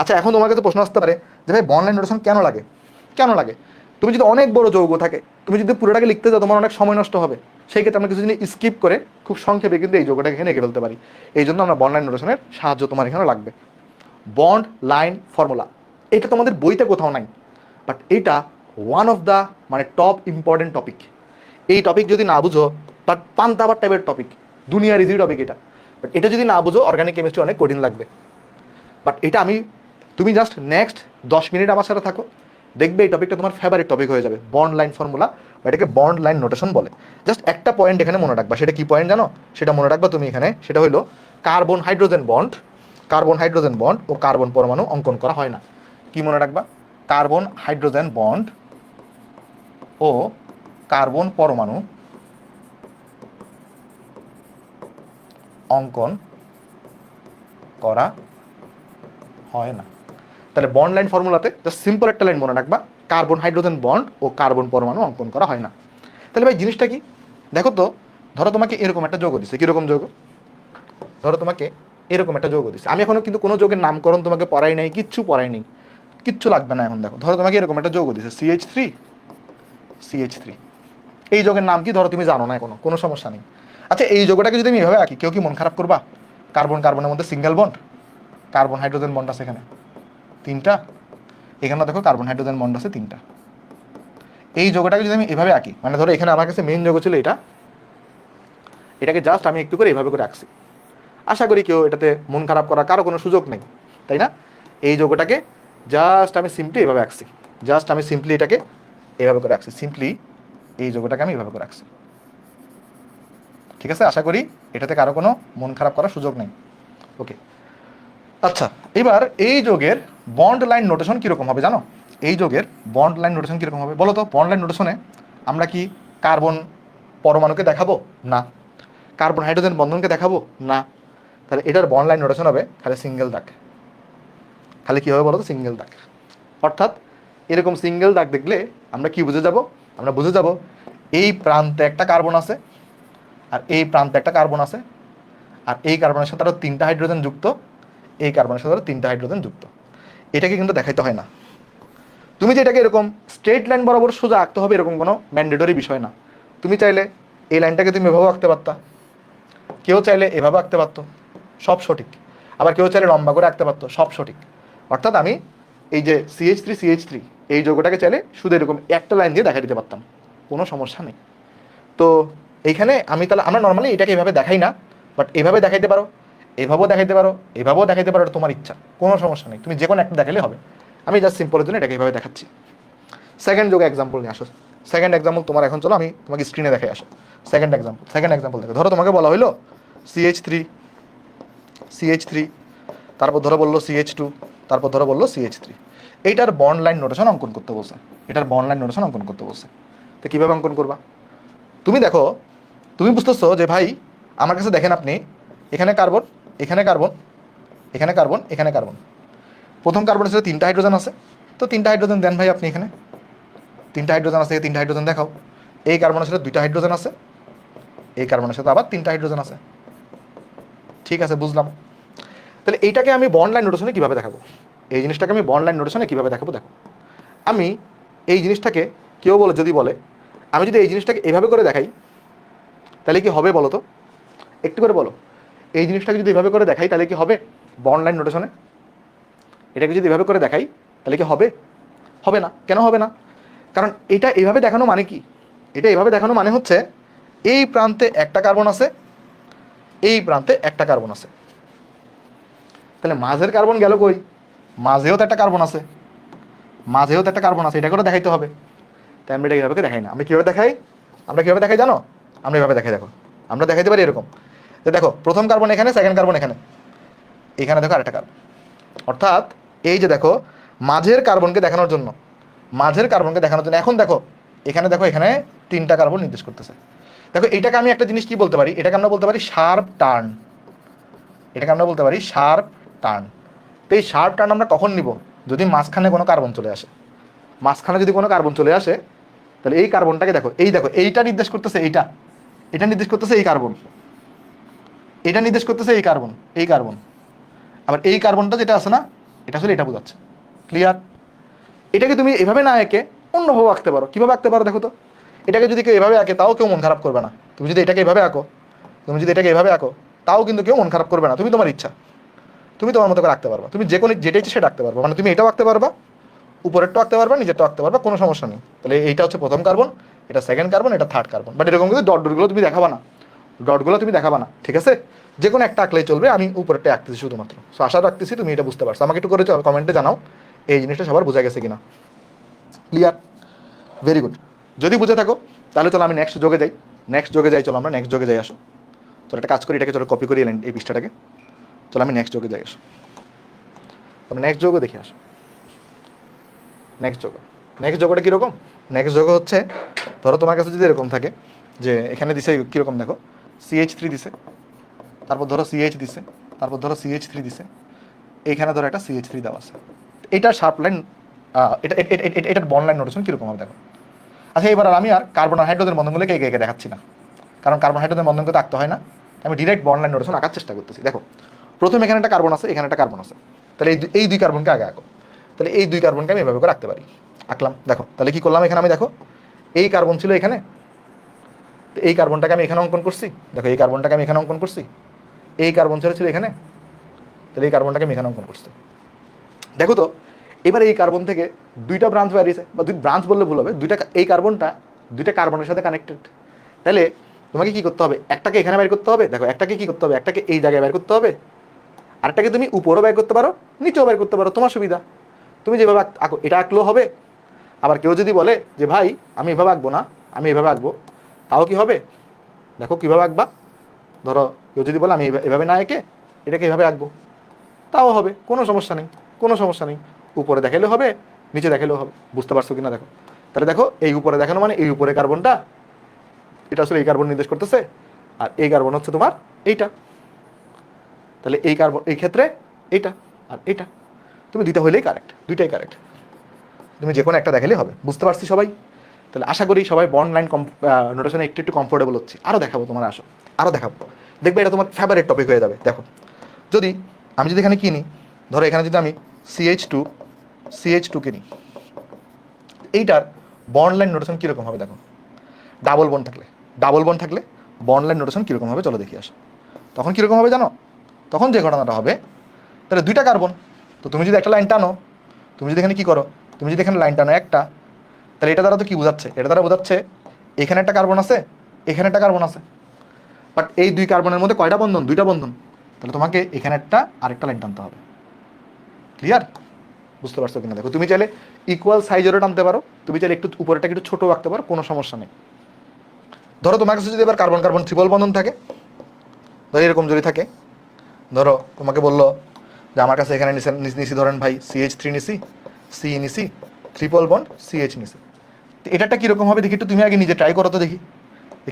আচ্ছা, এখন তোমার কাছে প্রশ্ন আসতে পারে যে ভাই বন্ড লাইন নোটেশন কেন লাগে? কেন লাগে? তুমি যদি অনেক বড় যৌগ থাকে, তুমি যদি পুরোটাকে লিখতে যাও তোমার অনেক সময় নষ্ট হবে। সেই ক্ষেত্রে আমরা কিছু জিনিস স্কিপ করে খুব সংক্ষেপে কিন্তু এই যৌগটাকে এখানে এঁকে ফেলতে পারি। এই জন্য আমরা বন্ড লাইন নোটেশনের সাহায্য তোমার এখানে লাগবে। বন্ড লাইন ফর্মুলা, এটা তোমাদের বইতে কোথাও নাই, বাট এটা ওয়ান অফ দ্য মানে টপ ইম্পর্টেন্ট টপিক। এই টপিক যদি না বুঝো, বাট পান্তাবার টাইপের টপিক, দুনিয়ার ইজি টপিক এটা, বাট এটা যদি না বুঝো অর্গানিক কেমিস্ট্রি অনেক কঠিন লাগবে। বাট এটা আমি, তুমি জাস্ট নেক্সট 10 মিনিট আমার সাথে থাকো, দেখবে এই টপিকটা তোমার ফেভারিট টপিক হয়ে যাবে, বন্ড লাইন ফর্মুলা, বা এটাকে বন্ড লাইন নোটেশন বলে। জাস্ট একটা পয়েন্ট এখানে মনে রাখবা, সেটা কি পয়েন্ট জানো? সেটা মনে রাখবা তুমি এখানে, সেটা হলো carbon hydrogen bond, carbon hydrogen bond ও কার্বন পরমাণু অঙ্কন করা হয় না। কি মনে রাখবা? কার্বন হাইড্রোজেন বন্ড ও কার্বন পরমাণু অঙ্কন করা হয় না। তাহলে বন্ড লাইন ফর্মুলাতে জাস্ট সিম্পল একটা লাইন মনে রাখবা, কার্বন হাইড্রোজেন বন্ড ও কার্বন পরমাণু অঙ্কন করা হয় না। তাহলে ভাই জিনিসটা কি? দেখো তো, ধরো তোমাকে এরকম একটা যৌগ দিচ্ছে, কিরকম যৌগ? ধরো তোমাকে এরকম একটা যৌগ দিচ্ছে, আমি এখনো কিন্তু কোনো যৌগের নামকরণ তোমাকে পড়াই নাই, কিচ্ছু পড়াই নাই, কিচ্ছু লাগবে না এখন। দেখো, ধরো তোমাকে এরকম একটা যৌগ দিচ্ছে CH3। এই যৌগের নাম কি ধরো তুমি জানো না এখনো, কোনো সমস্যা নেই। আচ্ছা, এই যৌগটাকে যদি আমি এভাবে আঁকি, কেউ কি মন খারাপ করবা? কার্বন কার্বনের মধ্যে single bond, carbon hydrogen bond আছে এখানে 3টা, এখানে দেখো কার্বন হাইড্রোজেন বন্ড আছে 3টা। এই যৌগটাকে যদি আমি এভাবে আঁকি, মানে ধরো এখানে আমার কাছে মেইন যৌগ ছিল এটা, এটাকে জাস্ট আমি একটু করে এভাবে করে আঁকছি, আশা করি কেউ এটাতে মন খারাপ করার কারো কোনো সুযোগ নেই, তাই না? এই যৌগটাকে জাস্ট আমি সিম্পলি এভাবে আঁকছি, জাস্ট আমি সিম্পলি এটাকে এভাবে করে আঁকছি, সিম্পলি এই যৌগটাকে আমি এভাবে করে আঁকছি। ঠিক আছে, আশা করি এটাতে কারো কোনো মন খারাপ করার সুযোগ নেই। ওকে, আচ্ছা, এবার এই যৌগের বন্ড লাইন নোটেশন কীরকম হবে জানো? এই যৌগের বন্ড লাইন নোটেশন কীরকম হবে বলো তো? বন্ড লাইন নোটেশনে আমরা কি কার্বন পরমাণুকে দেখাবো? না। কার্বন হাইড্রোজেন বন্ধনকে দেখাবো? না। তাহলে এটার বন্ড লাইন নোটেশন হবে খালি সিঙ্গেল দাগ। খালি কী হবে বলো তো? সিঙ্গেল দাগ। অর্থাৎ এরকম সিঙ্গেল দাগ দেখলে আমরা কি বুঝে যাব? আমরা বুঝে যাব এই প্রান্তে একটা কার্বন আছে, আর এই প্রান্তে একটা কার্বন আছে, আর এই কার্বনের সাথে আরও 3টা হাইড্রোজেন যুক্ত, এই কার্বনের সাথে আরও 3টা হাইড্রোজেন যুক্ত। এটাকে কিন্তু দেখাইতে হয় না। তুমি যে এটাকে এরকম স্ট্রেট লাইন বরাবর সোজা আঁকতে হবে এরকম কোনো ম্যান্ডেটরি বিষয় না। তুমি চাইলে এই লাইনটাকে তুমি এভাবে আঁকতে পারতা, কেউ চাইলে এভাবে আঁকতে পারতো, সব সঠিক। আবার কেউ চাইলে লম্বা করে আঁকতে পারতো, সব সঠিক। অর্থাৎ আমি এই যে CH3 এই যৌগটাকে চাইলে শুধু এরকম একটা লাইন দিয়ে দেখা দিতে পারতাম, কোনো সমস্যা নেই। তো এইখানে আমি তাহলে, আমরা নর্মালি এটাকে এভাবে দেখাই না, বাট এভাবে দেখাইতে পারো, এভাবেও দেখাইতে পারো, এভাবেও দেখাইতে পারো, এটা তোমার ইচ্ছা, কোনো সমস্যা নেই, তুমি যে কোনো একটা দেখালে হবে। আমি জাস্ট সিম্পলের জন্য এটাকে এভাবে দেখাচ্ছি। সেকেন্ড যৌগ এক্সাম্পল নিয়ে আসো। সেকেন্ড এক্সাম্পল তোমার এখন চলো আমি তোমাকে স্ক্রিনে দেখাই আসো। সেকেন্ড এক্সাম্পল দেখো, ধরো তোমাকে বলা হলো CH3, তারপর ধরো বললো CH2, তারপর ধরো বললো CH3। এইটার বন্ড লাইন নোটেশন অঙ্কন করতে বলছে, এটার বন্ড লাইন নোটেশন অঙ্কন করতে বলছে। তো কীভাবে অঙ্কন করবা? তুমি দেখো, তুমি বুঝতেছো যে ভাই আমার কাছে দেখেন আপনি, এখানে কার্বন, এখানে কার্বন, এখানে কার্বন, এখানে কার্বন, প্রথম কার্বনের সাথে 3টা হাইড্রোজেন আছে, তো 3টা হাইড্রোজেন দেন ভাই আপনি এখানে, 3টা হাইড্রোজেন আছে, 3টা হাইড্রোজেন দেখাও। এই কার্বনের সাথে 2টা হাইড্রোজেন আছে, এই কার্বনের সাথে আবার 3টা হাইড্রোজেন আছে। ঠিক আছে, বুঝলাম। তাহলে এইটাকে আমি বন্ড লাইন নোটেশনে কীভাবে দেখাবো? এই জিনিসটাকে আমি বন্ড লাইন নোটেশনে কীভাবে দেখাবো? দেখো, আমি এই জিনিসটাকে, কেউ বলে যদি বলে আমি যদি এই জিনিসটাকে এভাবে করে দেখাই তাহলে কি হবে বলো তো? একটু করে বলো, এই জিনিসটাকে যদি এভাবে করে দেখাই তাহলে কি হবে বন্ড লাইন নোটেশনে? এটাকে যদি এভাবে করে দেখাই তাহলে কি হবে? হবে না। কেন হবে না? কারণ এটা এভাবে দেখানো মানে কি? এটা এভাবে দেখানো মানে হচ্ছে এই প্রান্তে একটা কার্বন আছে, এই প্রান্তে একটা কার্বন আছে, তাহলে মাঝের কার্বন গেল কই? মাঝেও তো একটা কার্বন আছে, মাঝেও তো একটা কার্বন আছে, এটা করে দেখাইতে হবে। তাই আমরা এটা এভাবে দেখাই না। আমরা কীভাবে দেখাই? আমরা কীভাবে দেখাই জানো? আমরা এভাবে দেখাই, দেখো, আমরা দেখাইতে পারি এরকম, তো দেখো প্রথম কার্বন এখানে, সেকেন্ড কার্বন এখানে, এখানে দেখো আরেকটা কার্বন। অর্থাৎ এই যে দেখো, মাঝের কার্বনকে দেখানোর জন্য, মাঝের কার্বনকে দেখানোর জন্য এখন দেখো এখানে, দেখো এখানে 3টা কার্বন নির্দেশ করতেছে। দেখো এটাকে আমি একটা জিনিস কি বলতে পারি, এটাকে আমরা বলতে পারি শার্প টার্ন, এটাকে আমরা বলতে পারি শার্প টার্ন। তো এই শার্প টার্ন আমরা কখন নিব? যদি মাঝখানে কোনো কার্বন চলে আসে। মাঝখানে যদি কোনো কার্বন চলে আসে তাহলে এই কার্বনটাকে দেখো, এই দেখো এইটা নির্দেশ করতেছে, এইটা, এটা নির্দেশ করতেছে এই কার্বন, এটা নির্দেশ করতেছে এই কার্বন, এই কার্বন, আবার এই কার্বনটা যেটা আছে না, এটা আসলে এটা বোঝাচ্ছে। ক্লিয়ার? এটাকে তুমি এভাবে না এঁকে অন্যভাবে আঁকতে পারো। কীভাবে আঁকতে পারো দেখো তো? এটাকে যদি কেউ এভাবে আঁকে তাও কেউ মন খারাপ করবে না। তুমি যদি এটাকে এভাবে আঁকো, তুমি যদি এটাকে এভাবে আঁকো তাও কিন্তু কেউ মন খারাপ করবে না। তুমি তোমার ইচ্ছা, তুমি তোমার মতো করে আঁকতে পারবা। তুমি যে কোনো যেটা ইচ্ছে সেটা আঁকতে পারবা। মানে তুমি এটাও আঁকতে পারবা, উপরেরটাও আঁকতে পারবা, নিজেরটাও আঁকতে পারবা, কোনো সমস্যা নেই। তাহলে এইটা হচ্ছে প্রথম কার্বন, এটা সেকেন্ড কার্বন, এটা থার্ড কার্বন। বাট এরকম কিন্তু ডটগুলো তুমি দেখাবা না, ডটগুলো তুমি দেখাবা না, ঠিক আছে? যে কোনো একটা আঁকলেই চলবে। আমি উপরেরটা আঁকতেছি শুধুমাত্র। সো আশা রাখতেছি তুমি এটা বুঝতে পারছো। আমাকে একটু করে কমেন্টে জানাও এই জিনিসটা সবার বোঝা গেছে কিনা। ক্লিয়ার? Very good. যদি বুঝে থাকো তাহলে চলো আমি নেক্সট যোগে যাই। নেক্সট যোগে যাই, চলো আমরা নেক্সট যোগে যাই। আসো, চলো একটা কাজ করি, এটাকে চলো কপি করি এই পৃষ্ঠাটাকে। চলো আমি নেক্সট যোগে যাই। আসো, আমি নেক্সট যোগও দেখে আসো। নেক্সট যোগ, নেক্সট যোগটা কীরকম? নেক্সট যোগ হচ্ছে, ধরো তোমার কাছে যদি এরকম থাকে যে এখানে দিছে কীরকম দেখো, CH3 দিছে, তারপর ধরো CH দিছে, তারপর ধরো CH3 দিছে, এইখানে ধরো একটা CH3 দেওয়া আছে। এটার শার্প লাইন, এটার বন্ড লাইন নোটেশন কীরকম হবে দেখো। আচ্ছা, এবার আমি আর কার্বন আর হাইড্রোজেন বন্ধনগুলোকে একে একে দেখাচ্ছি না, কারণ কার্বন হাইড্রোজেন বন্ধনকে তো আঁকতে হয় না। আমি ডিরেক্ট বন্ড লাইন নোটেশন আঁকার চেষ্টা করতেছি। দেখো, প্রথম এখানে একটা কার্বন আছে, এখানে একটা কার্বন আছে, তাহলে এই দুই কার্বনকে আগে আঁকো। তাহলে এই দুই কার্বনকে আমি এভাবে করে রাখতে পারি। আঁকলাম, দেখো তাহলে কি করলাম, এখানে আমি দেখো এই কার্বন ছিল এখানে, এই কার্বনটাকে আমি এখানে অঙ্কন করছি। দেখো এই কার্বনটাকে আমি এখানে অঙ্কন করছি, এই কার্বন ছিল এখানে, তাহলে এই কার্বনটাকে আমি এখানে অঙ্কন করছি। দেখো তো এবার এই কার্বন থেকে দুইটা ব্রাঞ্চ বেরিয়েছে, বা দুই ব্রাঞ্চ বললে ভুল হবে, দুইটা, এই কার্বনটা দুইটা কার্বনের সাথে কানেক্টেড। তাহলে তোমাকে কি করতে হবে, একটাকে এখানে বের করতে হবে। দেখো একটাকে কি করতে হবে, একটাকে এই জায়গায় বের করতে হবে, আরেকটাকে তুমি উপরও বের করতে পারো, নিচেও বের করতে পারো, তোমার সুবিধা। তুমি যেভাবে আঁকো এটা আঁকলেও হবে। আবার কেউ যদি বলে যে ভাই আমি এভাবে আঁকবো না, আমি এভাবে আঁকবো, তাও কি হবে। দেখো কীভাবে আঁকবা, ধরো কেউ যদি বলে আমি এভাবে না এঁকে এটাকে এভাবে আঁকবো, তাও হবে, কোনো সমস্যা নেই, কোনো সমস্যা নেই। উপরে দেখালেও হবে, নিচে দেখালেও হবে। বুঝতে পারছো কিনা দেখো। তাহলে দেখো এই উপরে দেখানো মানে এই উপরে কার্বনটা, এটা আসলে এই কার্বন নির্দেশ করতেছে, আর এই কার্বন হচ্ছে তোমার এইটা। তাহলে এই কার্বন এই ক্ষেত্রে এইটা আর এইটা, তুমি দুইটা হইলেই কারেক্ট, দুইটাই কারেক্ট। তুমি যে কোনো একটা দেখালেই হবে। বুঝতে পারছি সবাই? তাহলে আশা করি সবাই বন্ড লাইন নোটেশনে একটু একটু কমফোর্টেবল হচ্ছে। আরও দেখাবো তোমার, আসো আরও দেখাবো, দেখবে এটা তোমার ফেভারিট টপিক হয়ে যাবে। দেখো যদি আমি যদি এখানে কিনি, ধরো এখানে যদি আমি CH2 কিনি, এইটার বন্ড লাইন নোটেশন কীরকম হবে দেখো। ডাবল বন্ড থাকলে বন্ড লাইন নোটেশন কীরকম হবে চলো দেখি আসো। তখন কীরকম হবে জানো, তখন যে ঘটনাটা হবে, তাহলে দুইটা কার্বন, তো তুমি যদি একটা লাইন টানো, তুমি যদি এখানে কী করো, তুমি যদি এখানে লাইন টানো একটা, তাহলে এটা দ্বারা তো কি বোঝাচ্ছে, এটা দ্বারা বোঝাচ্ছে এখানে একটা কার্বন আছে, এখানে একটা কার্বন আছে, বাট এই দুই কার্বনের মধ্যে কয়টা বন্ধন, দুইটা বন্ধন। তাহলে তোমাকে এখানে একটা আরেকটা লাইন টানতে হবে। ক্লিয়ার? বুঝতে পারছো কিনা দেখো। তুমি চাইলে ইকুয়াল সাইজেরও টানতে পারো, তুমি চাইলে একটু উপরেটা একটু ছোটো রাখতে পারো, কোনো সমস্যা নেই। ধরো তোমার কাছে যদি এবার কার্বন কার্বন ট্রিপল বন্ধন থাকে, ধরো এরকম যদি থাকে, ধরো তোমাকে বললো যে আমার কাছে এখানে নিছি ধরেন ভাই CH3 নিছি, C নিছি, ট্রিপল বন্ড CH নিছি। তো এটা কীরকম হবে দেখি একটু, তুমি আগে নিজে ট্রাই করো তো, দেখি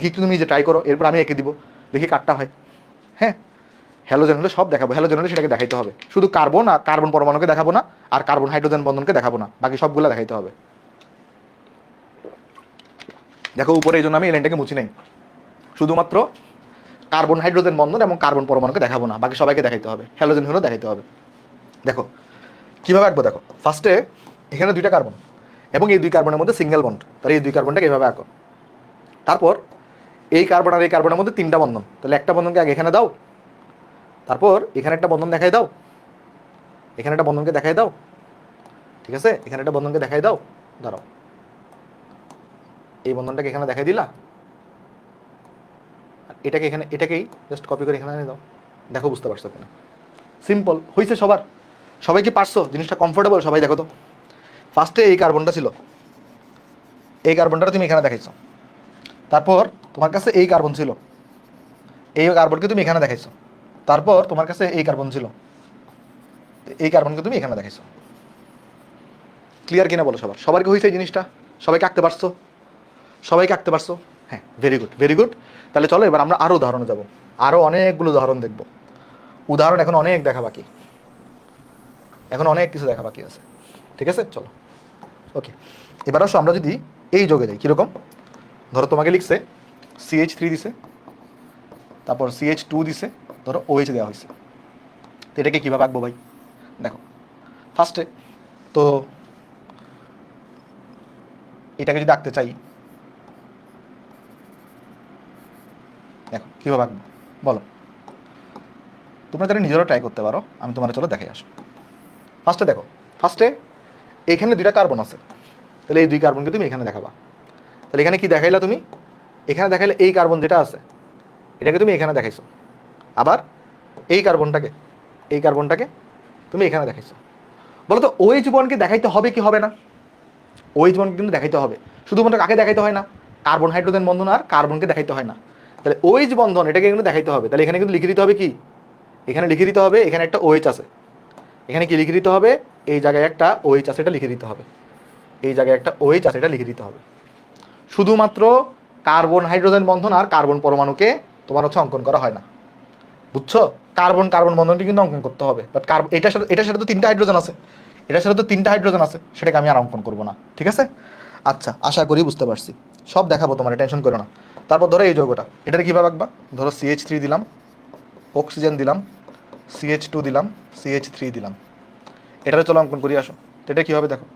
একটু তুমি নিজে ট্রাই করো, এরপর আমি এঁকে দিব, দেখি কাটটা হয়। হ্যাঁ, হ্যালোজেন হলে সব দেখাবো, হ্যালোজেন হলে সেটাকে দেখাইতে হবে। শুধু কার্বন আর কার্বন পরমাণুকে দেখাবো না, আর কার্বন হাইড্রোজেন বন্ধনকে দেখাবো না, বাকি সবগুলো দেখাইতে হবে। দেখো উপরে এই জন্য আমি এই লাইনটাকে মুছি নাই, শুধুমাত্র কার্বন হাইড্রোজেন বন্ধন এবং কার্বন পরমাণুকে দেখাবো না, বাকি সবাইকে দেখাইতে হবে, হ্যালোজেন হলেও দেখাইতে হবে। দেখো কীভাবে আঁকবো, দেখো ফার্স্টে এখানে দুইটা কার্বন এবং এই দুই কার্বনের মধ্যে সিঙ্গেল বন্ড, তাহলে এই দুই কার্বনটাকে এভাবে আঁকো। তারপর এই কার্বন আর এই কার্বনের মধ্যে তিনটা বন্ধন, তাহলে একটা বন্ধনকে আগে এখানে দাও, তারপর এখানে একটা বন্ধন দেখাই দাও, এখানে একটা বন্ধনকে দেখাই দাও, ঠিক আছে, এখানে একটা বন্ধনকে দেখাই দাও, দাঁড়াও এই বন্ধনটাকে এখানে দেখাই দিলা, এটাকে এখানে, এটাকেই জাস্ট কপি করে এখানে এনে দাও। দেখো বুঝতে পারছো কিনা, সিম্পল হয়েছে সবার, সবাই কি পারছো, জিনিসটা কমফোর্টেবল সবাই? দেখো তো ফার্স্টে এই কার্বনটা ছিল, এই কার্বনটা তুমি এখানে দেখাইছো, তারপর তোমার কাছে এই কার্বন ছিল, এই কার্বনকে তুমি এখানে দেখাইছো, তারপর তোমার কাছে এই কার্বন ছিল, এই কার্বনকে তুমি এখানে দেখাইছো। ক্লিয়ার কিনা বলো সবার, সবার কি হয়েছে এই জিনিসটা, সবাইকে আঁকতে পারছো, সবাইকে আঁকতে পারছো? হ্যাঁ, ভেরি গুড ভেরি গুড। তাহলে চলো এবার আমরা আরও উদাহরণে যাবো, আরও অনেকগুলো উদাহরণ দেখবো। উদাহরণ এখন অনেক দেখা বাকি, এখন অনেক কিছু দেখা বাকি আছে, ঠিক আছে চলো। ওকে, এবার আসো আমরা যদি এই যোগে যাই, কীরকম, ধরো তোমাকে লিখছে CH3 দিছে, তারপর CH2 দিছে, ধরো OH দেওয়া হয়েছে, তো এটাকে কীভাবে আঁকবো ভাই? দেখো ফার্স্টে। তো এটাকে যদি আঁকতে চাই, দেখো কীভাবে আঁকবো বলো, তোমরা তাহলে নিজেরও ট্রাই করতে পারো, আমি তোমার চলো দেখাই আসো। ফার্স্টে দেখো, ফার্স্টে এখানে 2টা কার্বন আছে, তাহলে এই 2 কার্বনকে তুমি এখানে দেখাবা। তাহলে এখানে কি দেখাইলা তুমি, এখানে দেখাইলে এই কার্বন যেটা আছে এটাকে তুমি এখানে দেখাইছো, আবার এই কার্বনটাকে তুমি এখানে দেখাইছো। বলো তো OH বন্ডকে দেখাইতে হবে কি হবে না? OH বন্ডকে কিন্তু দেখাইতে হবে। শুধুমাত্র কাকে দেখাইতে হয় না? কার্বন হাইড্রোজেন বন্ধন আর কার্বনকে দেখাইতে হয় না। তাহলে OH বন্ধন এটাকে কিন্তু দেখাইতে হবে। তাহলে এখানে কিন্তু লিখে দিতে হবে কি, এখানে লিখে দিতে হবে এখানে একটা OH আছে, এখানে কি লিখে দিতে হবে, এই জায়গায় একটা OH আছে এটা লিখে দিতে হবে, এই জায়গায় একটা OH আছে এটা লিখে দিতে হবে। শুধুমাত্র কার্বন হাইড্রোজেন বন্ধন আর কার্বন পরমাণুকে তোমার হচ্ছে অঙ্কন করা হয় না, বুঝছো? কার্বন কার্বন বন্ধনটি কিন্তু অঙ্কন করতে হবে, বাট এটার সাথে তো 3টা হাইড্রোজেন আছে, এটার সাথে তো 3টা হাইড্রোজেন আছে, সেটাকে আমি আর অঙ্কন করবো না, ঠিক আছে? আচ্ছা, আশা করি বুঝতে পারছি, সব দেখাবো তোমার, টেনশন করো না। তারপর ধরো এই যৌগটা, এটাতে কীভাবে আঁকবা, ধরো CH3 দিলাম, অক্সিজেন দিলাম, CH2 দিলাম, CH3 দিলাম, এটাতে চলো অঙ্কন করি আসো। তো এটা কী হবে দেখো,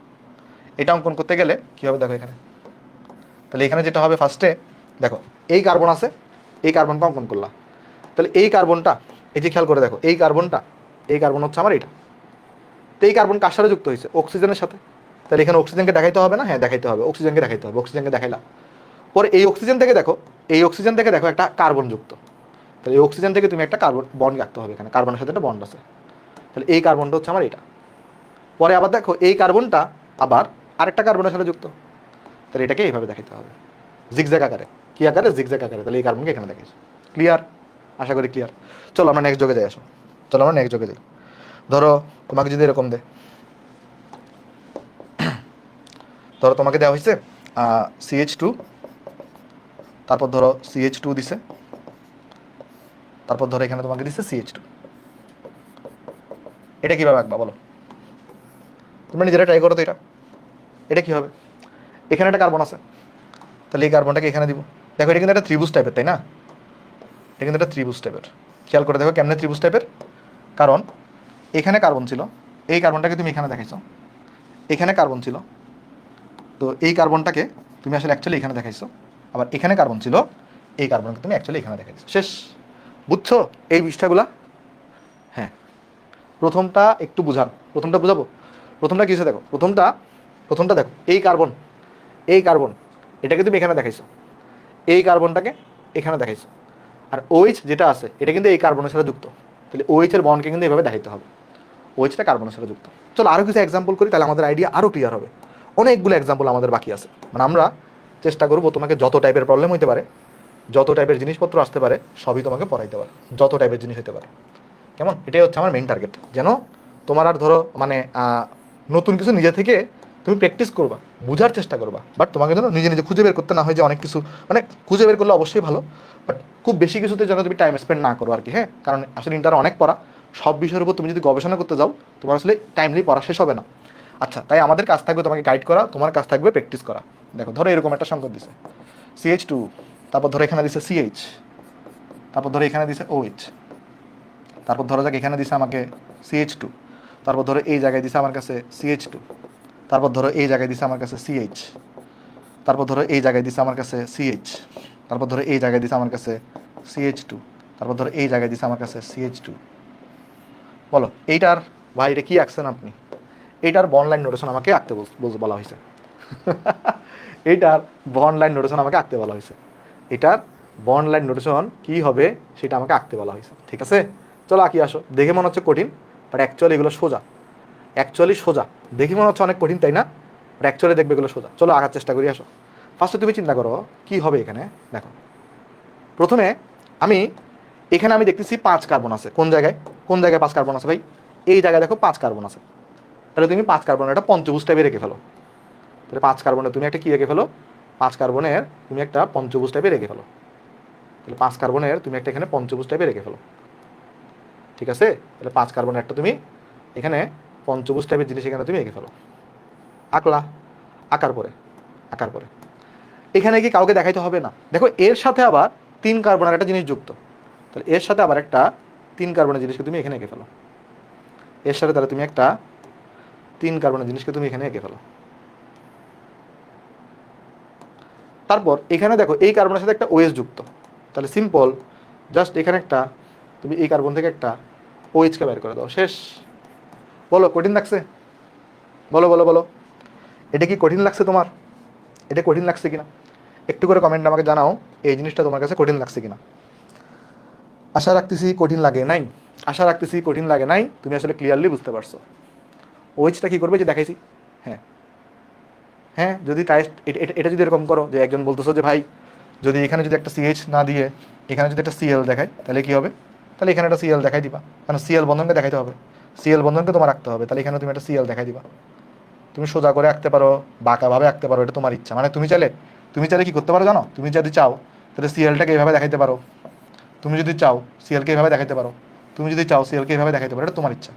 এটা অঙ্কন করতে গেলে কী হবে দেখো এখানে, তাহলে এখানে যেটা হবে ফার্স্টে দেখো, এই কার্বন আছে, এই কার্বনটা অঙ্কন করলাম, তাহলে এই কার্বনটা, এই যে খেয়াল করে দেখো এই কার্বনটা, এই কার্বন হচ্ছে আমার এটা, তো এই কার্বন কার সাথে যুক্ত হয়েছে, অক্সিজেনের সাথে। তাহলে এখানে অক্সিজেনকে দেখাইতে হবে না, হ্যাঁ দেখাইতে হবে, অক্সিজেনকে দেখাইতে হবে, অক্সিজেনকে দেখাইলাম। পরে এই অক্সিজেন থেকে দেখো, এই অক্সিজেন থেকে দেখো একটা কার্বন যুক্ত, তাহলে এই অক্সিজেন থেকে তুমি একটা কার্বন বন্ড রাখতে হবে, এখানে কার্বনের সাথে একটা বন্ড আছে, তাহলে এই কার্বনটা হচ্ছে আমার এটা। পরে আবার দেখো এই কার্বনটা আবার আরেকটা কার্বনের সাথে যুক্ত, তাহলে এটাকে এইভাবে দেখাইতে হবে জিগজ্যাগ আকারে, কি আকারে, জিগজ্যাগ আকারে। তাহলে এই কার্বনকে এখানে দেখাইছি, ক্লিয়ার? আশা করি ক্লিয়ার। চলো আমরা নেক্সট যোগে যাই আসো, চলো আমরা নেক্সট যোগে যাই। ধরো তোমাকে যদি এরকম দেয়, ধরো তোমাকে দেওয়া হয়েছে CH2, তারপর ধরো CH2 দিছে, তারপর ধরো এখানে তোমাকে দিছে CH2, এটা কীভাবে আঁকবা বলো, তোমরা নিজেরা ট্রাই করো তো। এটা কী হবে, এখানে একটা কার্বন আছে, তাহলে এই কার্বনটাকে এখানে দিব। দেখো এটা কিন্তু একটা ত্রিভুজ টাইপের, তাই না? এটা কিন্তু একটা ত্রিভুজ টাইপের, খেয়াল করে দেখো কেমনে ত্রিভুজ টাইপের, কারণ এখানে কার্বন ছিল, এই কার্বনটাকে তুমি এখানে দেখাইছো, এখানে কার্বন ছিল, তো এই কার্বনটাকে তুমি আসলে অ্যাকচুয়ালি এখানে দেখাইছো, আবার এখানে কার্বন ছিল, এই কার্বনকে তুমি অ্যাকচুয়ালি এখানে দেখাইছো। শেষ, বুঝছো এই বিষয়গুলা? হ্যাঁ, প্রথমটা একটু প্রথমটা বুঝাবো। প্রথমটা কিসে দেখো, প্রথমটা দেখো এই কার্বন, এই কার্বন এটাকে তুমি এখানে দেখাইছো, এই কার্বনটাকে এখানে দেখাইছো, আর OH যেটা আছে এটা কিন্তু এই কার্বনের সাথে যুক্ত, তাহলে OH এর বন্ডকে কিন্তু এইভাবে দেখাইতে হবে, OHটা কার্বনের সাথে যুক্ত। চলো আরও কিছু এক্সাম্পল করি, তাহলে আমাদের আইডিয়া আরও ক্লিয়ার হবে। অনেকগুলো এক্সাম্পল আমাদের বাকি আছে, মানে আমরা চেষ্টা করবো তোমাকে যত টাইপের প্রবলেম হইতে পারে, যত টাইপের জিনিসপত্র আসতে পারে সবই তোমাকে পড়াইতে পারে, যত টাইপের জিনিস হতে পারে, কেমন? এটাই হচ্ছে আমার মেইন টার্গেট, যেন তোমার আর ধরো মানে নতুন কিছু নিজে থেকে তুমি প্র্যাকটিস করবা, বোঝার চেষ্টা করবা, বাট তোমাকে যেন নিজে নিজে খুঁজে বের করতে না হয়, যে অনেক কিছু মানে খুঁজে বের করলে অবশ্যই ভালো, বাট খুব বেশি কিছুতে যেন তুমি টাইম স্পেন্ড না করো আর কি। হ্যাঁ, কারণ আসলে ইন্টার অনেক পড়া, সব বিষয়ের উপর তুমি যদি গবেষণা করতে যাও তোমার আসলে টাইমলি পড়া শেষ হবে না। আচ্ছা, তাই আমাদের কাজ থাকবে তোমাকে গাইড করা, তোমার কাজ থাকবে প্র্যাকটিস করা। দেখো ধরো এরকম একটা সংকট দিছে CH2, তারপর ধরো এখানে দিছে CH, তারপর ধরো এখানে দিছে OH, তারপর ধরো যাক এখানে দিছে আমাকে CH2, তারপর ধরো এই জায়গায় দিছে আমার কাছে CH2, তারপর ধরো এই জায়গায় দিছে আমার কাছে CH, তারপর ধরো এই জায়গায় দিছে আমার কাছে CH, তারপর ধরো এই জায়গায় দিছে আমার কাছে CH2, তারপর ধরো এই জায়গায় দিছে আমার কাছে CH2। বলো এইটার, ভাই এটা কি আঁকছেন আপনি? এইটার বন্ড লাইন নোটেশন আমাকে আঁকতে বলা হয়েছে এইটার বন্ড লাইন নোটেশন আমাকে আঁকতে বলা হয়েছে, এটার বন্ড লাইন নোটেশন কি হবে সেটা আমাকে আঁকতে বলা হয়েছে, ঠিক আছে? চলো আঁকি আসো। দেখে মনে হচ্ছে কঠিন, বাট অ্যাকচুয়ালি এগুলো সোজা, অ্যাকচুয়ালি সোজা। দেখে মনে হচ্ছে অনেক কঠিন, তাই না? বাট অ্যাকচুয়ালি দেখবে এগুলো সোজা। চলো আঁকার চেষ্টা করি আসো। ফার্স্টে তুমি চিন্তা করো কি হবে এখানে। দেখো প্রথমে এখানে আমি দেখতেছি 5 কার্বন আছে। কোন জায়গায় 5 কার্বন আছে ভাই? এই জায়গায় দেখো 5 কার্বন আছে। তাহলে তুমি 5 কার্বনের একটা পঞ্চভুজ টাইপে রেখে ফেলো। তাহলে 5 কার্বনের তুমি একটা কি রেখে ফেলো? 5 কার্বনের তুমি একটা পঞ্চভুজ টাইপে রেখে ফেলো। তাহলে 5 কার্বনের তুমি একটা এখানে পঞ্চভুজ টাইপে রেখে ফেলো, ঠিক আছে? তাহলে 5 কার্বনের একটা তুমি এখানে পঞ্চভুজ টাইপের জিনিস এখানে তুমি রেখে ফেলো। আঁকলা, আঁকার পরে এখানে কি কাউকে দেখাইতে হবে না। দেখো এর সাথে আবার 3 কার্বনের একটা জিনিস যুক্ত, তাহলে এর সাথে আবার একটা 3 কার্বনের জিনিসকে তুমি এখানে এঁকে ফেলো। এর সাথে তাহলে তুমি একটা 3 কার্বনের জিনিসকে তুমি এখানে এঁকে ফেলো। তারপর এখানে দেখো এই কার্বনের সাথে একটা OH যুক্ত, তাহলে সিম্পল জাস্ট এখানে একটা তুমি এই কার্বন থেকে একটা OH কে বের করে দাও, শেষ। বলো কঠিন লাগছে? বলো বলো বলো, এটা কি কঠিন লাগছে তোমার? এটা কঠিন লাগছে কিনা একটু করে কমেন্ট আমাকে জানাও, এই জিনিসটা তোমার কাছে কঠিন লাগছে কিনা। আশা রাখতেছি কঠিন লাগে নাই, আশা রাখতেছি কঠিন লাগে নাই, তুমি আসলে ক্লিয়ারলি বুঝতে পারছো। OH-টা কি করবে যে দেখাইছি। হ্যাঁ হ্যাঁ, যদি টাইস্ট এটা যদি এরকম করো যে একজন বলতেছো যে ভাই যদি এখানে যদি একটা CH না দিয়ে এখানে যদি একটা Cl দেখায় তাহলে কি হবে, তাহলে এখানে একটা Cl দেখাই দিবা, কারণ Cl বন্ধনকে দেখাইতে হবে, Cl বন্ধনকে তোমার রাখতে হবে, তাহলে এখানে তুমি একটা Cl দেখাই দিবা। তুমি সোজা করে আঁকতে পারো, বাঁকাভাবে আঁকতে পারো, এটা তোমার ইচ্ছা। মানে তুমি চাইলে কি করতে পারো জানো, তুমি যদি চাও তাহলে Cl-টাকে এইভাবে দেখাইতে পারো, তুমি যদি চাও Cl-কে এইভাবে দেখাইতে পারো, তুমি যদি চাও Cl-কে এইভাবে দেখাইতে পারো, এটা তোমার ইচ্ছা,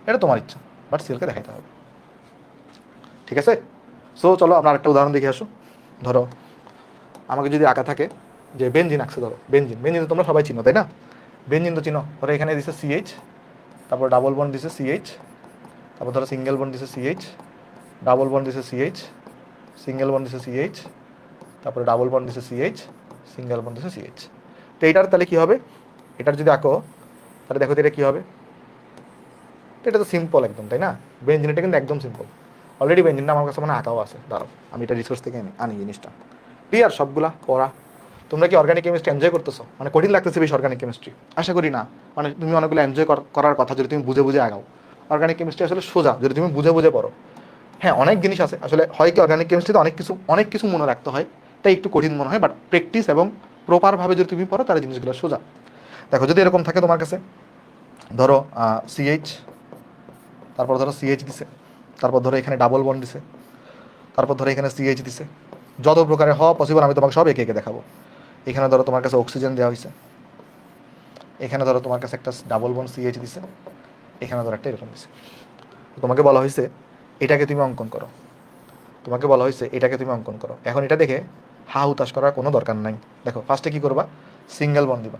এটা তোমার ইচ্ছা, বাট Cl-কে দেখাইতে হবে। ঠিক আছে, সো চলো আমরা আরেকটা উদাহরণ দেখে আসো। ধরো আমাকে যদি আঁকা থাকে যে বেনজিন আঁকছে, ধরো বেনজিন, বেনজিন তো তোমরা সবাই চিনো তাই না, বেনজিন তো চিনো। ধরো এখানে দিছে CH, তারপর ডাবল বন্ড দিছে CH, তারপর ধরো সিঙ্গেল বন্ড দিছে CH, ডাবল বন্ড দিছে CH, সিঙ্গেল বন্ড দিছে CH, তারপরে ডাবল বন্ড দিছে CH, সিঙ্গেল বন্ড দিছে CH। তো এটার তাহলে কি হবে, এটার যদি আঁকো তাহলে দেখো তো এটা কি হবে। তো এটা তো সিম্পল একদম তাই না, বেনজিন এটা কিন্তু একদম সিম্পল। অলরেডি বেনজিনটা আমার কাছে মানে আঁকাও আছে, দাঁড়াও আমি এটা রিসোর্স থেকে আনি জিনিসটা। ক্লিয়ার সবগুলা পড়া? তোমরা কি অর্গানিক কেমিস্ট্রি এনজয় করতেছো? মানে কঠিন লাগতেছে বেশি অর্গানিক কেমিস্ট্রি? আশা করি না, মানে তুমি অনেকগুলো এনজয় করার কথা যদি তুমি বুঝে বুঝে আগাও। অর্গানিক কেমিস্ট্রি আসলে সোজা যদি তুমি বুঝে বুঝে পড়ো। হ্যাঁ অনেক জিনিস আছে আসলে, হয় কি অর্গানিক কেমিস্ট্রিতে অনেক কিছু মনে রাখতে হয়, তাই একটু কঠিন মনে হয়, বাট প্র্যাকটিস এবং প্রপারভাবে যদি তুমি পড়ো তাহলে জিনিসগুলো সোজা। দেখো যদি এরকম থাকে তোমার কাছে, ধরো CH, তারপর ধরো CH দিছে, তারপর ধরো এখানে ডাবল বন্ড দিছে, তারপর ধরো এখানে CH দিছে, যত প্রকারের হওয়া পসিবল আমি তোমাকে সব একে একে দেখাবো। এখানে ধরো তোমার কাছে অক্সিজেন দেওয়া হয়েছে, এখানে ধরো তোমার কাছে একটা ডাবল বন্ড CH দিছে, এখানে ধরো একটা এরকম দিছে। তোমাকে বলা হয়েছে এটাকে তুমি অঙ্কন করো, তোমাকে বলা হয়েছে এটাকে তুমি অঙ্কন করো। এখন এটা দেখে হা হুতাশ করার কোনো দরকার নাই। দেখো ফার্স্টে কি করবা, সিঙ্গেল বন্ড দিবা।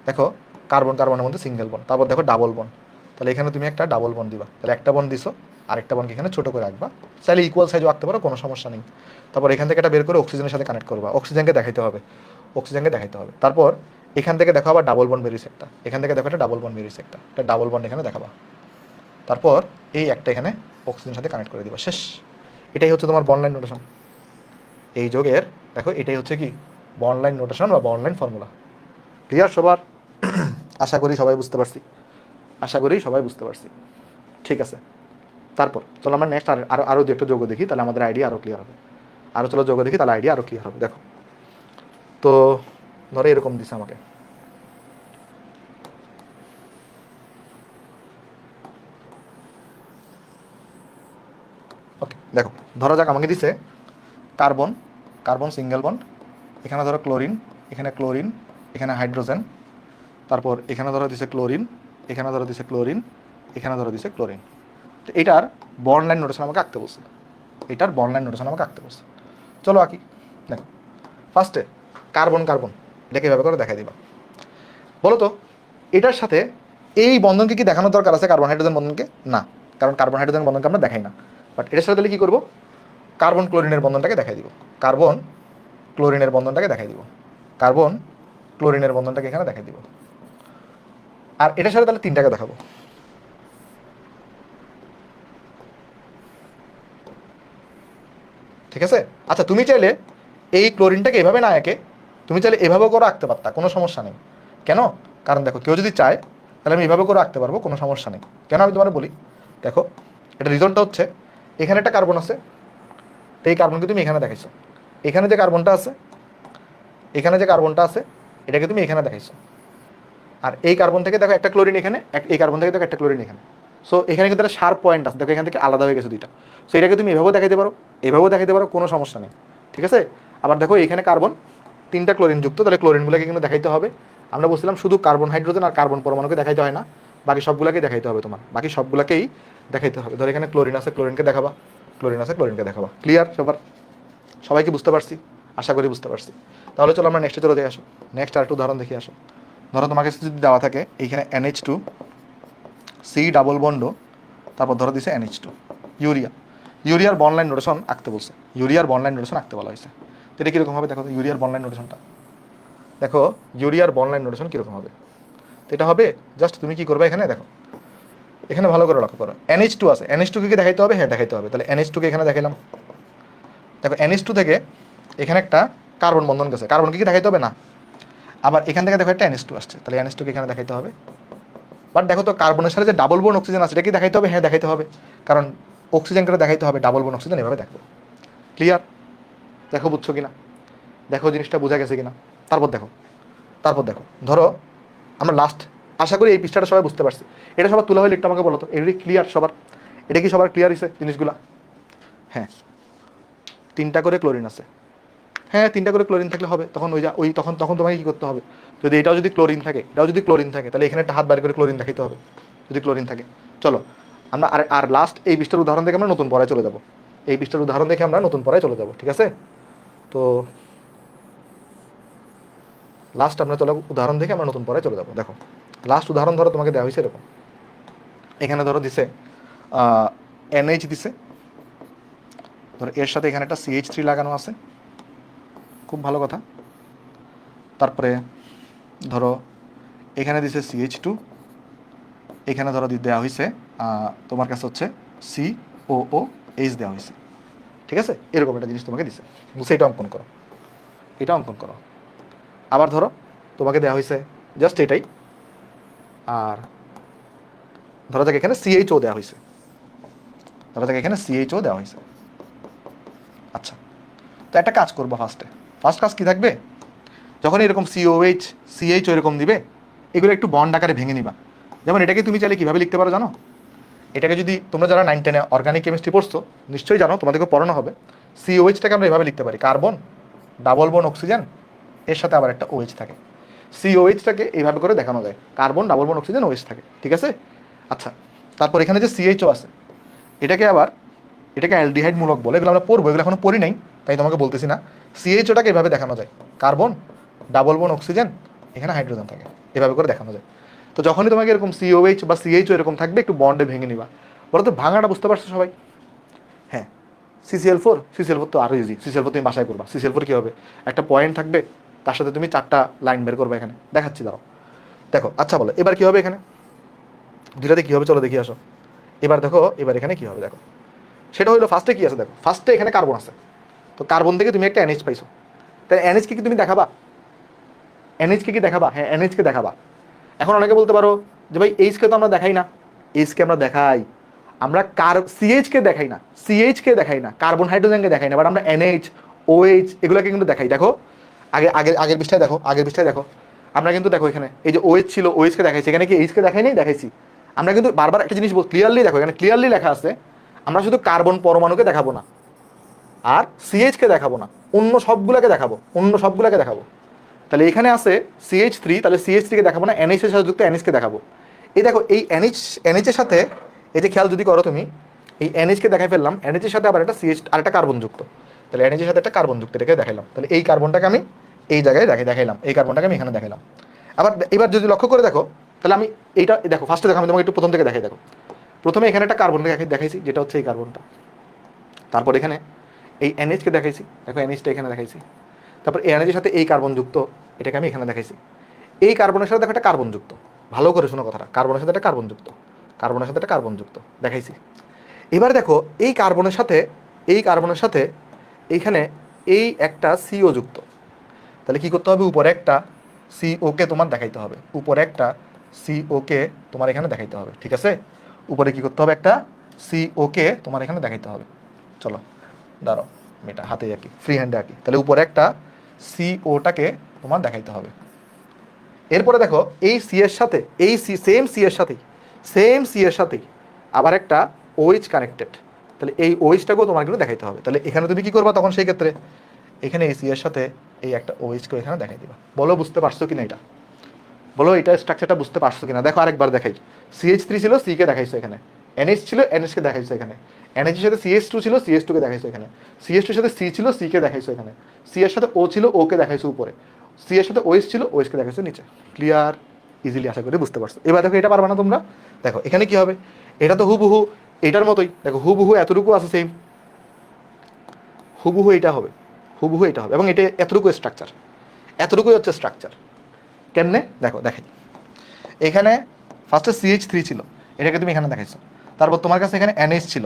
দেখো কার্বন কার্বনের মধ্যে সিঙ্গেল বন্ড, তারপর দেখো ডাবল বন্ড, তাহলে এখানে তুমি একটা ডাবল বন্ড দিবা, তাহলে একটা বন্ড দিছো, আরেকটা বন্ডকে এখানে ছোটো করে রাখবা, চাইলে ইকুয়াল সাইজও রাখতে পারো, কোনো সমস্যা নেই। তারপর এখান থেকে একটা বের করে অক্সিজেনের সাথে কানেক্ট করবা, অক্সিজেনকে দেখাইতে হবে, অক্সিজেনকে দেখাইতে হবে। তারপর এখান থেকে দেখো আবার ডাবল বন্ড বেরিয়েছে একটা, এখান থেকে দেখো একটা ডাবল বন্ড বেরিয়েছে একটা ডাবল বন্ড এখানে দেখাবা। তারপর এই একটা এখানে অক্সিজেনের সাথে কানেক্ট করে দিবা, শেষ। এটাই হচ্ছে তোমার বন্ড লাইন নোটেশন। এই যোগের দেখো এটাই হচ্ছে কি বন্ড লাইন নোটেশন বা বন্ড লাইন ফর্মুলা। ক্লিয়ার সবার? আশা করি সবাই বুঝতে পারছি, আশা করি সবাই বুঝতে পারছি। ঠিক আছে, তারপর চলো আমরা নেক্সট আরো দু একটা যোগ দেখি, তাহলে আমাদের আইডিয়া আরো ক্লিয়ার হবে। আরো চলো যোগ দেখি, তাহলে আইডিয়া আরো ক্লিয়ার হবে। দেখো তো ধরো এরকম দিছে আমাকে, ওকে দেখো ধরা যাক আমাকে দিছে কার্বন, কার্বন সিঙ্গেল বন্ড, এখানে ধরো ক্লোরিন, এখানে ক্লোরিন, এখানে হাইড্রোজেন, তারপর এখানে ধরো দিছে ক্লোরিন, এখানে ধরো দিছে ক্লোরিন, এখানে ধরো দিছে ক্লোরিন। তো এটার বন্ড লাইন নোটেশন আমাকে আঁকতে বলছে, এটার বন্ড লাইন নোটেশন আমাকে আঁকতে বলছে। চলো আঁকি। দেখো ফার্স্টে কার্বন কার্বন এটাকে এভাবে করে দেখাই দিবা। বলো তো এটার সাথে এই বন্ধনকে কি দেখানোর দরকার আছে, কার্বন হাইড্রোজেন বন্ধনকে? না, কারণ কার্বন হাইড্রোজেন বন্ধনকে আমরা দেখাই না। বাট এটার সাথে তাহলে কী করবো, কার্বন ক্লোরিনের বন্ধনটাকে দেখাই দিব, কার্বন ক্লোরিনের বন্ধনটাকে দেখাই দিব, কার্বন ক্লোরিনের বন্ধনটাকে এখানে দেখাই দিব। আর এটার সাথে তাহলে তিনটাকে দেখাবো। ঠিক আছে, আচ্ছা তুমি চাইলে এই ক্লোরিনটাকে এভাবে না একে, তুমি চাইলে এভাবেও করে আঁকতে পারতা, কোনো সমস্যা নেই। কেন? কারণ দেখো কেউ যদি চায় তাহলে আমি এভাবে করে আঁকতে পারবো, কোনো সমস্যা নেই। কেন আমি তোমার বলি, দেখো এটা রিজনটা হচ্ছে এখানে একটা কার্বন আছে, তো এই কার্বনকে তুমি এখানে দেখাইছো, এখানে যে কার্বনটা আছে, এখানে যে কার্বনটা আছে এটাকে তুমি এখানে দেখাইছো, আর এই কার্বন থেকে দেখো একটা ক্লোরিন এখানে, এই কার্বন থেকে দেখো একটা ক্লোরিন এখানে। সো এখানে কিন্তু একটা শার্প পয়েন্ট আছে, দেখো এখান থেকে আলাদা হয়ে গেছে দুইটা। সো এটাকে তুমি এভাবেও দেখাইতে পারো, এভাবেও দেখাইতে পারো, কোনো সমস্যা নেই। ঠিক আছে, আবার দেখো এখানে কার্বন, তিনটা ক্লোরিন যুক্ত, তাহলে ক্লোরিনগুলোকে কিন্তু দেখাইতে হবে। আমরা বলছিলাম শুধু কার্বন হাইড্রোজেন আর কার্বন পরমাণুকে দেখাইতে হয় না, বাকি সবগুলোকেই দেখাইতে হবে তোমার, বাকি সবগুলোকেই দেখাইতে হবে। ধরো এখানে ক্লোরিন আছে, ক্লোরিনকে দেখাবা, ক্লোরিন আছে, ক্লোরিনকে দেখাবা। ক্লিয়ার সবার? সবাইকে বুঝতে পারছি? আশা করি বুঝতে পারছি। তাহলে চলো আমরা নেক্সটে চলে যাই, আসো নেক্সট আর একটু উদাহরণ দেখে আসো। ধরো তোমাকে যদি দেওয়া থাকে এইখানে NH2 C ডাবল বন্ড, তারপর ধরো দিছে NH2, ইউরিয়া, ইউরিয়ার বন্ড লাইন নোটেশন আঁকতে বলছে, ইউরিয়ার বন্ড লাইন নোটেশন আঁকতে বলা হয়েছে। তো এটা কীরকম হবে দেখো, ইউরিয়ার বন্ড লাইন নোটেশনটা দেখো, ইউরিয়ার বন্ড লাইন নোটেশন কীরকম হবে। তো এটা হবে জাস্ট তুমি কী করবে এখানে দেখো, এখানে ভালো করে লক্ষ্য করো, NH2 আছে, NH2 কে দেখাইতে হবে, হ্যাঁ দেখাইতে হবে। তাহলে NH2 কে এখানে দেখাইলাম, দেখো NH2 থেকে এখানে একটা কার্বন বন্ধন গেছে, কার্বনকে কি দেখাইতে হবে না, আবার এখান থেকে দেখো একটা NH2 আসছে, তাহলে NH2 কে এখানে দেখাইতে হবে। বাট দেখো তো কার্বনের সাথে যে ডাবল বোন অক্সিজেন আছে এটা কি দেখাইতে হবে, হ্যাঁ দেখাইতে হবে, কারণ অক্সিজেন করে দেখাইতে হবে, ডাবল বোন অক্সিজেন এভাবে দেখো। ক্লিয়ার? দেখো বুঝছো কিনা, দেখো জিনিসটা বোঝা গেছে কিনা। তারপর দেখো, তারপর দেখো, ধরো আমরা লাস্ট, আশা করি এই পৃষ্ঠাটা সবাই বুঝতে পারছি। এটা সবার তোলা হলে একটু আমাকে বলো তো, এটি ক্লিয়ার সবার? এটা কি সবার ক্লিয়ার হয়েছে জিনিসগুলা? হ্যাঁ, 3টা করে ক্লোরিন আছে, হ্যাঁ 3টা করে ক্লোরিন থাকলে হবে, তখন ওই তখন তখন তোমাকে কি করতে হবে, যদি এটাও যদি ক্লোরিন থাকে, এটাও যদি ক্লোরিন থাকে, তাহলে এখানে একটা হাত বাইরে করে ক্লোরিন দেখাইতে হবে যদি ক্লোরিন থাকে। চলো আমরা আর লাস্ট এই পৃষ্ঠার উদাহরণ দেখে আমরা নতুন পড়ায় চলে যাব, এই পৃষ্ঠার উদাহরণ দেখে আমরা নতুন পড়ায় চলে যাব, ঠিক আছে? তো লাস্ট আমরা চলো উদাহরণ দেখে আমরা নতুন পড়ায় চলে যাব। দেখো লাস্ট উদাহরণ ধরো তোমাকে দেওয়া হয়েছে এরকম, এখানে ধরো দিছে NH দিছে, ধরো এর সাথে এখানে একটা CH3 লাগানো আছে, খুব ভালো কথা। তারপরে ধরো এখানে দিছে CH2, এখানে ধরো দেওয়া হয়েছে তোমার কাছে হচ্ছে COOH দেওয়া হয়েছে, ঠিক আছে? এরকম একটা জিনিস তোমাকে দিছে, বুঝছে? এটা অঙ্কন করো, এটা অঙ্কন করো। আবার ধরো তোমাকে দেওয়া হয়েছে জাস্ট এটাই, আর ধরো যাক এখানে CHO দেওয়া হয়েছে, ধরো যাক এখানে CHO দেওয়া হয়েছে। আচ্ছা, তো একটা কাজ করবো, ফার্স্ট কাজ কি থাকবে, যখন এরকম COH CHO এরকম দিবে, এগুলো একটু বন্ড আকারে ভেঙে নিবা। যেমন এটাকে তুমি চাইলে কীভাবে লিখতে পারো জানো, এটাকে যদি তোমরা যারা 9-10-এ অর্গানিক কেমিস্ট্রি পড়ছো নিশ্চয়ই জানো, তোমাদেরকে পড়ানো হবে। COH-টাকে আমরা এভাবে লিখতে পারি, কার্বন ডাবল বোন অক্সিজেন, এর সাথে আবার একটা OH থাকে। COH-টাকে এইভাবে করে দেখানো যায়, কার্বন ডাবল বোন অক্সিজেন OH থাকে, ঠিক আছে? আচ্ছা, তারপর এখানে যে CHO আছে, এটাকে অ্যালডিহাইড মূলক বলে, এগুলো আমরা পড়বো, এগুলো এখনো পড়ি নাই তাই তোমাকে বলতেছি না। CHO-টাকে এভাবে দেখানো যায়, কার্বন ডাবল বোন অক্সিজেন, এখানে হাইড্রোজেন থাকে, এভাবে করে দেখানো যায়। তো যখনই তোমাকে এরকম COH বা CHO এরকম থাকবে, একটু বন্ডে ভেঙে নিবা। বলো তো ভাঙাটা বুঝতে পারছো সবাই? হ্যাঁ, CCl4 তো আরও ইজি, CCl4 তুমি বাসায় করবা। CCl4 কী হবে, একটা পয়েন্ট থাকবে, তার সাথে তুমি 4টা লাইন বের করবে, এখানে দেখাচ্ছি দাঁড়াও। দেখো আচ্ছা বলো এবার কী হবে, এখানে দুটাতে কী হবে চলো দেখি আসো। এবার দেখো, এবার এখানে কী হবে দেখো, সেটা হলো ফার্স্টে কী আছে দেখো, ফার্স্টে এখানে কার্বন আছে, তো কার্বন থেকে তুমি একটা NH পাইছো, তাহলে NH কে কি তুমি দেখাবা, NH কে কি দেখাবা, হ্যাঁ NH কে দেখাবা। এখন অনেকে বলতে পারো যে ভাই H কে তো আমরা দেখাই না, H কে আমরা দেখাই, আমরা CH কে দেখাই না, CH কে দেখাই না, কার্বন হাইড্রোজেনকে দেখাই না, বাট আমরা NH OH এগুলোকে কিন্তু দেখাই। দেখো আগের পৃষ্ঠায় দেখো, আগের পৃষ্ঠায় দেখো, আমরা কিন্তু দেখো এখানে এই যে OH ছিল, OH কে দেখাইছি, এখানে কি H কে দেখাই নাই, দেখাইছি। আমরা কিন্তু বারবার একটা জিনিস ক্লিয়ারলি দেখো, এখানে ক্লিয়ারলি লেখা আছে আমরা শুধু কার্বন পরমাণুকে দেখাবো না, আর CH কে দেখাবো না, অন্য সবগুলোকে দেখাবো, অন্য সবগুলোকে দেখাবো। তাহলে এখানে আছে CH3, তাহলে CH3 কে দেখাবো না, NH এর সাথে যুক্ত NH কে দেখাবো। এই দেখো এই NH এর সাথে এই যে খেয়াল যদি করো তুমি, এই NH কে দেখাই ফেললাম, NH এর সাথে আবার একটা CH আর একটা কার্বন যুক্ত, তাহলে NH এর সাথে একটা কার্বন যুক্ত, এটাকে দেখাইলাম। তাহলে এই কার্বনটাকে আমি এই জায়গায় দেখাইলাম, এই কার্বনটাকে আমি এখানে দেখাইলাম। আবার এবার যদি লক্ষ্য করে দেখো, তাহলে আমি এইটা দেখো, ফার্স্টে দেখো, আমি তোমাকে একটু প্রথম থেকে দেখাই। দেখো প্রথমে এখানে একটা কার্বন দেখাইছি, যেটা হচ্ছে এই কার্বনটা। তারপর এখানে এই NH কে দেখাইছি, দেখো NH-টা এখানে দেখাইছি। তারপর এই NH এর সাথে এই কার্বন যুক্ত, এটাকে আমি এখানে দেখাইছি। এই কার্বনের সাথে দেখো একটা কার্বন যুক্ত, ভালো করে শোনো কথাটা, কার্বনের সাথে একটা কার্বন যুক্ত, কার্বনের সাথে একটা কার্বন যুক্ত দেখাইছি। এবার দেখো এই কার্বনের সাথে এইখানে এই একটা CO যুক্ত, তাহলে কি করতে হবে, উপরে একটা CO কে তোমার দেখাইতে হবে, উপরে একটা CO কে তোমার এখানে দেখাইতে হবে, ঠিক আছে? উপরে কি করতে হবে, একটা CO কে তোমার এখানে দেখাইতে হবে। চলো দাঁড়াও, এটা হাতে আঁকি, ফ্রি হ্যান্ডে আঁকি। তাহলে উপরে একটা COটাকে তোমার দেখাইতে হবে। এরপরে দেখো এই সি এর সাথে এই সেম সি এর সাথেই আবার একটা OH কানেক্টেড, তাহলে এই OH-টাকেও তোমার কিন্তু দেখাইতে হবে। তাহলে এখানে তুমি কি করবা তখন, সেই ক্ষেত্রে এখানে এই সি এর সাথে এই একটা OH-কে এখানে দেখাই দিবা। বলো বুঝতে পারছো কিনা এটা, বলো এটা স্ট্রাকচারটা বুঝতে পারছো কিনা। দেখো আরেকবার দেখাই, CH3 ছিল, C কে দেখাইছো এখানে, NH ছিল, NH কে দেখাইছো এখানে, NH এর সাথে CH2 ছিল, CH2 কে দেখাইছো এখানে, CH2 এর সাথে C ছিল, C কে দেখাইছো এখানে, C এর সাথে O ছিল, O কে দেখাইছো উপরে, C এর সাথে OH ছিল, OH কে দেখাইছো নিচে। ক্লিয়ার? ইজিলি আশা করি বুঝতে পারছো। এবার দেখো এটা পারবে না তোমরা, দেখো এখানে কি হবে, এটা তো হুবহু এটার মতোই দেখো হুবহু এতটুকু আছে সেম, হুবহু এটা হবে, হুবহু এটা হবে, এবং এটা এতটুকু স্ট্রাকচার, এতটুকুই হচ্ছে স্ট্রাকচার। কেমনে দেখো দেখাই, এখানে ফার্স্টে CH3 ছিল, এটাকে তুমি এখানে দেখাইছো, তারপর তোমার কাছে এখানে NH ছিল,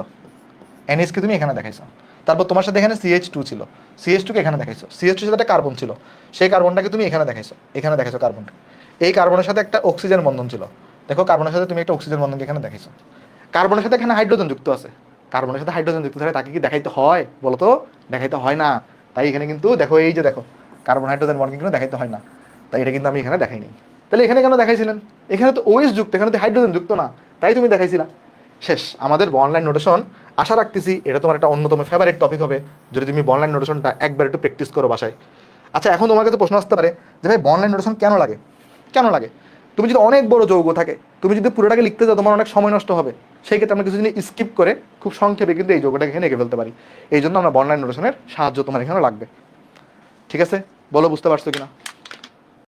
NH কে তুমি এখানে দেখাইছো, তারপর তোমার সাথে এখানে CH2 ছিল, CH2 কে এখানে দেখাইছো, CH2 এর সাথে একটা কার্বন ছিল, সেই কার্বনটাকে তুমি এখানে দেখাইছো, এখানে দেখাইছো কার্বনটা, এই কার্বনের সাথে একটা অক্সিজেন বন্ধন ছিল, দেখো কার্বনের সাথে তুমি একটা অক্সিজেন বন্ধনকে এখানে দেখাইছো, কার্বনের সাথে এখানে হাইড্রোজেন যুক্ত আছে, কার্বনের সাথে হাইড্রোজেন যুক্ত থাকে, তাকে কি দেখাইতে হয় বলো তো? দেখাইতে হয় না। তাই এখানে কিন্তু দেখো এই যে দেখো কার্বন হাইড্রোজেন বন্ড কিন্তু দেখাইতে হয় না, তাই এটা কিন্তু আমি এখানে দেখাইনি। তাহলে এখানে কেন দেখাইছিলেন? এখানে তো OH যুক্ত, এখানে তো হাইড্রোজেন যুক্ত না, তাই তুমি দেখাইছিলা। শেষ আমাদের অনলাইন নোটেশন। আশা রাখতেছি এটা তোমার একটা অন্যতম ফেভারিট টপিক হবে যদি তুমি অনলাইন নোটেশনটা একবার একটু প্র্যাকটিস করো বাসায়। আচ্ছা, এখন তোমার কাছে প্রশ্ন আসতে পারে যে ভাই অনলাইন নোটেশন কেন লাগে? কেন লাগে? তুমি যদি অনেক বড় যৌগ থাকে, তুমি যদি পুরোটাকে লিখতে যাও তোমার অনেক সময় নষ্ট হবে, সেই ক্ষেত্রে আমরা কিছু জিনিস স্কিপ করে খুব সংক্ষেপে কিন্তু এই যৌগটাকে এখানে এঁকে ফেলতে পারি। এই জন্য আমরা অনলাইন নোটেশনের সাহায্য তোমার এখানে লাগবে। ঠিক আছে, বলো বুঝতে পারছো কিনা?